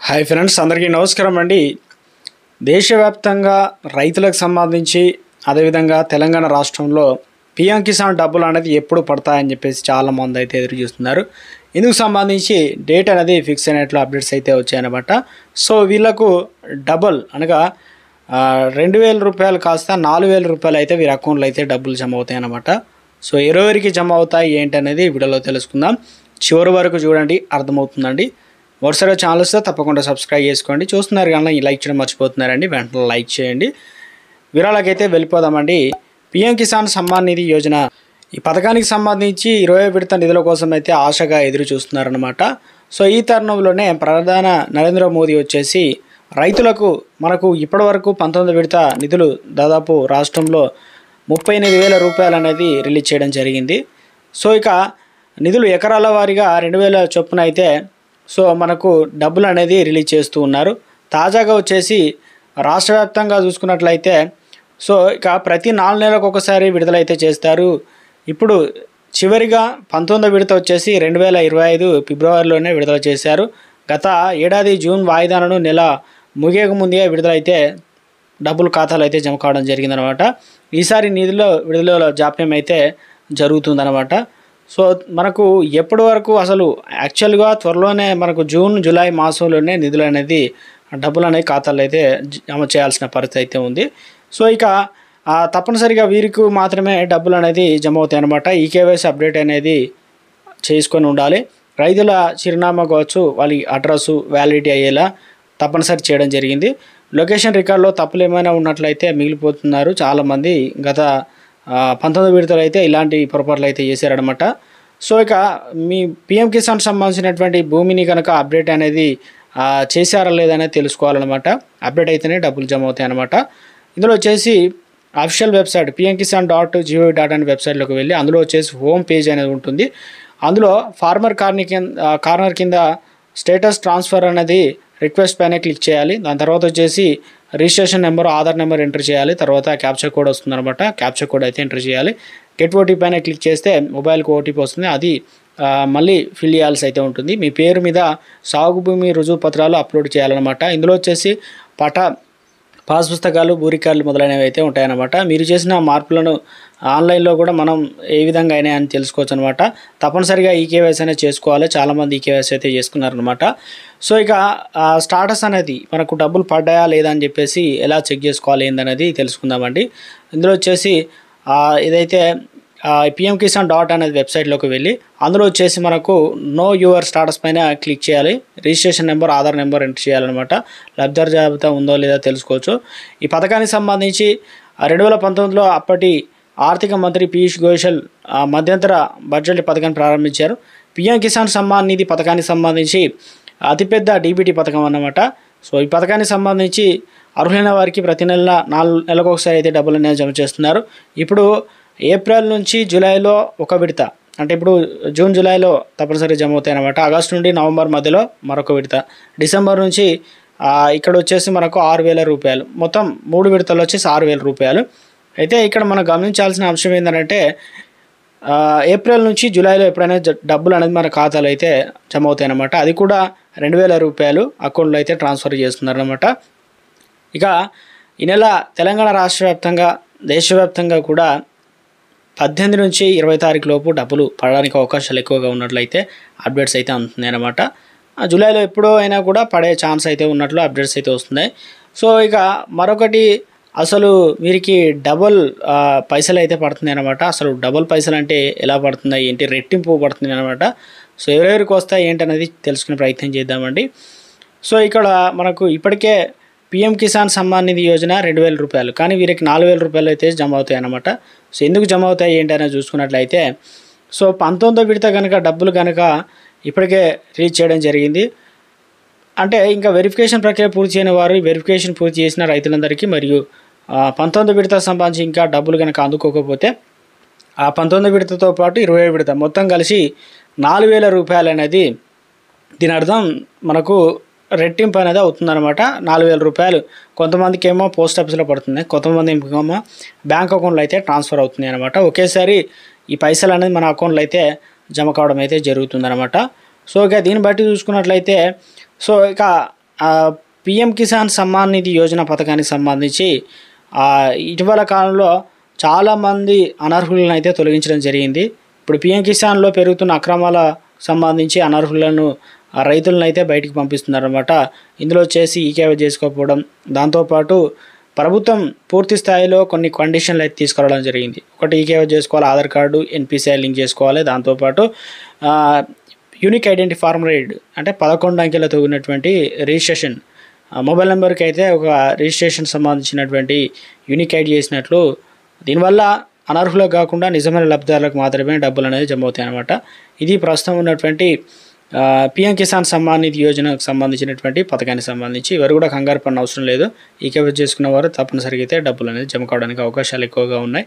Hi friends, అందరికీ నమస్కారం అండి. దేశవ్యాప్తంగా రైతులకు సంబంధించి అదేవిధంగా తెలంగాణ రాష్ట్రంలో పీఎం కిసాన్ డబ్బులు అనేది ఎప్పుడు పడతాయని చెప్పేసి చాలామంది అయితే ఎదురు చూస్తున్నారు. ఇందుకు సంబంధించి డేట్ అనేది ఫిక్స్ అయినట్లు అప్డేట్స్ అయితే వచ్చాయన్నమాట. సో వీళ్ళకు డబుల్ అనగా 2,000 రూపాయలు కాస్త 4,000 రూపాయలు అయితే వీరి అకౌంట్లో అయితే డబ్బులు జమ అవుతాయి అన్నమాట. సో ఎవరెవరికి జమ అవుతాయి ఏంటి అనేది వీడియోలో తెలుసుకుందాం. చివరి వరకు చూడండి, అర్థమవుతుందండి. మరోసారి ఛానల్ వస్తే తప్పకుండా సబ్స్క్రైబ్ చేసుకోండి. చూస్తున్నారు కానీ లైక్ చేయడం మర్చిపోతున్నారండి, వెంటనే లైక్ చేయండి. వివరాలకైతే వెళ్ళిపోదామండి. పీఎం కిసాన్ సమ్మాన్ నిధి యోజన ఈ పథకానికి సంబంధించి 20వ విడత నిధుల కోసం అయితే ఆశగా ఎదురు చూస్తున్నారనమాట. సో ఈ తరుణంలోనే ప్రధాని నరేంద్ర మోదీ వచ్చేసి రైతులకు మనకు ఇప్పటివరకు 19వ విడత నిధులు దాదాపు రాష్ట్రంలో 38,000 రూపాయలు అనేది రిలీజ్ చేయడం జరిగింది. సో ఇక నిధులు ఎకరాల వారీగా 2,000 చొప్పున అయితే సో మనకు డబ్బులు అనేది రిలీజ్ చేస్తూ ఉన్నారు. తాజాగా వచ్చేసి రాష్ట్ర వ్యాప్తంగా చూసుకున్నట్లయితే సో ఇక ప్రతి 4 నెలలకు ఒకసారి విడుదలైతే చేస్తారు. ఇప్పుడు చివరిగా 19వ విడత వచ్చేసి 2025 ఫిబ్రవరిలోనే విడుదల చేశారు. గత ఏడాది జూన్ వాయిదాలను నెల ముగియక ముందే విడుదలైతే డబ్బులు ఖాతాలు అయితే జమ కావడం జరిగిందనమాట. ఈసారి నిధుల విడుదల జాప్యం అయితే జరుగుతుందన్నమాట. సో మనకు ఎప్పటి వరకు అసలు యాక్చువల్గా త్వరలోనే మనకు జూన్ జూలై మాసంలోనే నిధులు అనేది డబ్బులు అనేది ఖాతాలు అయితే జమ చేయాల్సిన పరిస్థితి అయితే ఉంది. సో ఇక తప్పనిసరిగా వీరికి మాత్రమే డబ్బులు అనేది జమ అవుతాయి అన్నమాట. ఈ కేవైసీ అప్డేట్ అనేది చేసుకొని ఉండాలి. రైతుల చిరునామా కావచ్చు, వాళ్ళ అడ్రస్సు వ్యాలిడిటీ అయ్యేలా తప్పనిసరి చేయడం జరిగింది. లొకేషన్ రికార్డులో తప్పులు ఏమైనా ఉన్నట్లయితే మిగిలిపోతున్నారు చాలామంది. గత 19వ విడతలు అయితే ఇలాంటి పొరపాట్లు అయితే చేశారనమాట. సో ఇక మీ పీఎం కిసాన్ సంబంధించినటువంటి భూమిని కనుక అప్డేట్ అనేది చేశారా లేదనేది తెలుసుకోవాలన్నమాట. అప్డేట్ అయితేనే డబ్బులు జమ అవుతాయి అన్నమాట. ఇందులో వచ్చేసి అఫీషియల్ వెబ్సైట్ pmkisan.gov.in వెబ్సైట్లోకి వెళ్ళి అందులో వచ్చేసి హోమ్ పేజ్ అనేది ఉంటుంది. అందులో ఫార్మర్ కార్నర్ కింద స్టేటస్ ట్రాన్స్ఫర్ అనేది రిక్వెస్ట్ పైన క్లిక్ చేయాలి. దాని తర్వాత వచ్చేసి registration number, Aadhaar number enter చేయాలి. తర్వాత క్యాప్చర్ కోడ్ వస్తుందన్నమాట. క్యాప్చర్ కోడ్ అయితే ఎంటర్ చేయాలి. గెట్ ఓటీపీ పైన క్లిక్ చేస్తే మొబైల్కి ఓటీపీ వస్తుంది. అది మళ్ళీ ఫిల్ చేయాల్సి అయితే ఉంటుంది. మీ పేరు మీద సాగు భూమి రుజువు పత్రాలు అప్లోడ్ చేయాలన్నమాట. ఇందులో వచ్చేసి పాస్ పుస్తకాలు, భూ రికార్డులు మొదలైనవి అయితే ఉంటాయన్నమాట. మీరు చేసిన మార్పులను ఆన్లైన్లో కూడా మనం ఏ విధంగా అయినా అని తెలుసుకోవచ్చు అనమాట. తప్పనిసరిగా ఈ కేవైసీ అనేది చేసుకోవాలి. చాలామంది ఈ కేవైసీ అయితే చేసుకున్నారనమాట. సో ఇక స్టాటస్ అనేది మనకు డబ్బులు పడ్డాయా లేదా అని చెప్పేసి ఎలా చెక్ చేసుకోవాలి ఏందనేది తెలుసుకుందామండి. ఇందులో వచ్చేసి ఇదైతే pmkisan.in అనేది వెబ్సైట్లోకి వెళ్ళి అందులో వచ్చేసి మనకు నో యువర్ స్టాటస్ పైన క్లిక్ చేయాలి. Registration number, Aadhaar number enter చేయాలన్నమాట. లబ్ధిదారు జాబితా ఉందో లేదో తెలుసుకోవచ్చు. ఈ పథకానికి సంబంధించి 2019లో అప్పటి ఆర్థిక మంత్రి పీయూష్ గోయల్ మధ్యంతర బడ్జెట్ పథకాన్ని ప్రారంభించారు. పీఎం కిసాన్ సమ్మాన్ నిధి పథకానికి సంబంధించి అతిపెద్ద డీబీటీ పథకం అన్నమాట. సో ఈ పథకానికి సంబంధించి అర్హులైన వారికి ప్రతి నెల 4 నెలలకు ఒకసారి అయితే డబ్బులు అనేది జమ చేస్తున్నారు. ఇప్పుడు ఏప్రిల్ నుంచి జూలైలో ఒక విడత, అంటే ఇప్పుడు జూన్ జూలైలో తప్పనిసరి జమ అవుతాయి అన్నమాట. ఆగస్టు నుండి నవంబర్ మధ్యలో మరొక విడత, డిసెంబర్ నుంచి ఇక్కడ వచ్చేసి మనకు 6,000 రూపాయలు, మొత్తం 3 విడతలు వచ్చేసి 6,000 రూపాయలు. అయితే ఇక్కడ మనం గమనించాల్సిన అంశం ఏంటంటే ఏప్రిల్ నుంచి జూలైలో ఎప్పుడైనా డబ్బులు అనేది మన ఖాతాలో అయితే జమ అవుతాయి అన్నమాట. అది కూడా 2,000 రూపాయలు అకౌంట్లో అయితే ట్రాన్స్ఫర్ చేస్తున్నారన్నమాట. ఇక ఈ నెల తెలంగాణ రాష్ట్ర వ్యాప్తంగా, దేశవ్యాప్తంగా కూడా 18 నుంచి 20 తారీఖు లోపు డబ్బులు పడడానికి అవకాశాలు ఎక్కువగా ఉన్నట్లయితే అప్డేట్స్ అయితే అందుతున్నాయి అన్నమాట. జూలైలో ఎప్పుడో అయినా కూడా పడే ఛాన్స్ అయితే ఉన్నట్లు అప్డేట్స్ అయితే వస్తున్నాయి. సో ఇక మరొకటి, అసలు వీరికి డబుల్ పైసలు అయితే పడుతున్నాయి అన్నమాట. అసలు డబుల్ పైసలు అంటే ఎలా పడుతున్నాయి ఏంటి, రెట్టింపు పడుతుంది అనమాట. సో ఎవరెవరికి వస్తాయి ఏంటి అనేది తెలుసుకునే ప్రయత్నం చేద్దామండి. సో ఇక్కడ మనకు ఇప్పటికే పీఎం కిసాన్ సమ్మాన్ నిధి యోజన 2,000 రూపాయలు, కానీ వీరికి 4,000 రూపాయలు అయితే జమ అవుతాయి అన్నమాట. సో ఎందుకు జమ అవుతాయి ఏంటి అనేది చూసుకున్నట్లయితే సో 19వ విడత కనుక డబ్బులు కనుక ఇప్పటికే రిలీజ్ చేయడం జరిగింది. అంటే ఇంకా వెరిఫికేషన్ ప్రక్రియ పూర్తి చేయని వారు, వెరిఫికేషన్ పూర్తి చేసిన రైతులందరికీ మరియు 19వ విడత సంబంధించి ఇంకా డబ్బులు కనుక అందుకోకపోతే ఆ 19వ విడతతో పాటు 20వ విడత మొత్తం కలిసి 4,000 రూపాయలు అనేది, దీని అర్థం మనకు రెట్టింపు అనేది అవుతుందన్నమాట. 4,000 రూపాయలు కొంతమందికి ఏమో పోస్ట్ ఆఫీస్లో పడుతుంది, కొంతమందికి ఏమో బ్యాంక్ అకౌంట్లో అయితే ట్రాన్స్ఫర్ అవుతుంది అనమాట. ఒకేసారి ఈ పైసలు అనేది మన అకౌంట్లో అయితే జమ కావడం అయితే జరుగుతుందన్నమాట. సో ఇక దీన్ని బట్టి చూసుకున్నట్లయితే సో ఇక పిఎం కిసాన్ సమ్మాన్ నిధి యోజన పథకానికి సంబంధించి ఇటీవల కాలంలో చాలామంది అనర్హులను అయితే తొలగించడం జరిగింది. ఇప్పుడు పిఎం కిసాన్లో పెరుగుతున్న అక్రమాల సంబంధించి అనర్హులను రైతులను అయితే బయటికి పంపిస్తున్నారన్నమాట. ఇందులో వచ్చేసి ఈకేవై చేసుకోకపోవడం, దాంతోపాటు ప్రభుత్వం పూర్తి స్థాయిలో కొన్ని కండిషన్లు అయితే తీసుకురావడం జరిగింది. ఒకటి ఈకేవై చేసుకోవాలి, ఆధార్ కార్డు ఎన్పిసిఐ లింక్ చేసుకోవాలి, దాంతోపాటు యూనిక్ ఐడెంటిటీ ఫార్మరేట్ అంటే 11 అంకెలతో ఉన్నటువంటి రిజిస్ట్రేషన్ మొబైల్ నెంబర్కి అయితే ఒక రిజిస్ట్రేషన్ సంబంధించినటువంటి యూనిక్ ఐడి చేసినట్లు. దీనివల్ల అనర్హులకు కాకుండా నిజమైన లబ్ధిదారులకు మాత్రమే డబ్బులు అనేది జమ అవుతాయి అన్నమాట. ఇది ప్రస్తుతం ఉన్నటువంటి పిఎం కిసాన్ సమ్మాన్ నిధి యోజనకు సంబంధించినటువంటి పథకానికి సంబంధించి. ఎవరు కూడా కంగారు పడిన అవసరం లేదు. ఈకేవై చేసుకున్న వారు తప్పనిసరిగా అయితే డబ్బులు అనేది జమ కావడానికి అవకాశాలు ఎక్కువగా ఉన్నాయి.